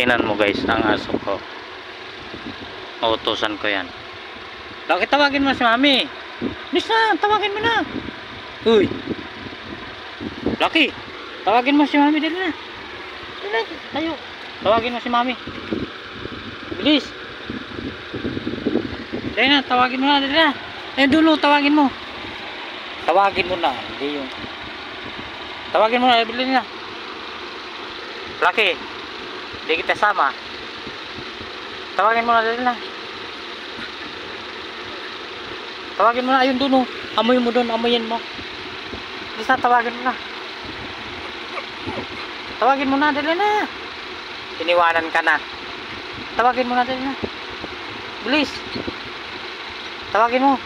Tingnan mo guys, ang aso ko. Utusan ko yan. Laki, tawagin mo si mami. Bilis na, tawagin mo na. Uy. Laki, tawagin mo si mami. Dali na. Dali, tayo. Tawagin mo si mami. Bilis. Dali na, tawagin mo na. Dali na. Ayun dulo, tawagin mo. Tawagin mo na. Hindi yung... Tawagin mo na. Dali na. Laki. Hindi kita sama. Tawagin mo na. Dali na. Tawagin mo na, ayun doon, oh. Amoy mo doon, amoyin mo. Bisa, tawagin mo na. Tawagin mo na, dali na. Iniwanan ka na. Tawagin mo na, dali na. Bilis. Tawagin mo.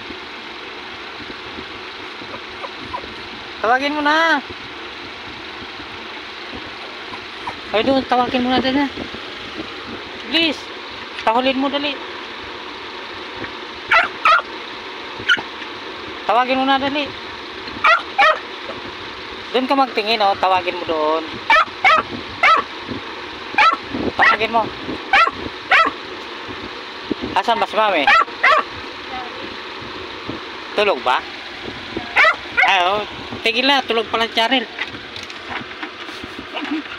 Tawagin mo na. Ay doon, tawagin mo na, dali na. Bilis. Tahulin mo, dali. Tawagin mo na, dali. Doon ka magtingin, oh. Tawagin mo doon. Tawagin mo. Asan ba si mami? Tulog ba? Ay, oh. Tigil na. Tulog pala si Charil.